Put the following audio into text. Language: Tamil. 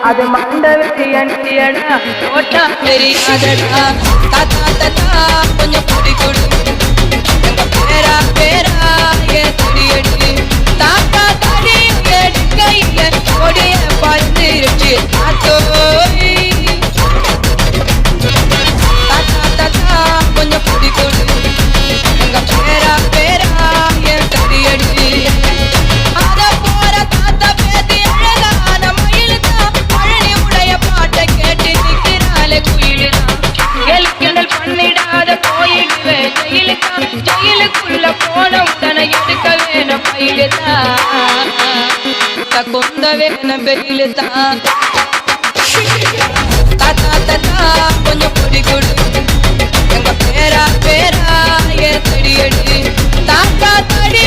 அது மண்டவெளி அண்டியடா ஓட்டா தெரியாதடா தாத்தா தாத்தா கொஞ்சம் குடி கொடு எங்க பேரா பேரா ஏ தடியடி தாத்தா தடி எடுக்கையில கொடிய பறந்துருச்சு தாத்தோய் தாத்தா தாத்தா கொஞ்சம் குடி கொடு எங்க பேரா பேரா ஏ தடியடி அத போற தாத்தா பேத்தி அழகான மயிலுதான் பழனி உடைய பாட்டை கேட்டு நிற்கிறாளே குயிலுதான் எல்கிண்டல் பண்ணிடாத போயிடுவே ஜெயிலுதான் ஜெயிலுக்குள்ள போன உடனே எடுக்க வேணும் பயிலுதான் கொந்த வேணும் பெயிலுதான் தாத்தா தாத்தா கொஞ்சம் குடி கொடு எங்க பேரா பேரா ஏ தடியடி தாத்தா தடி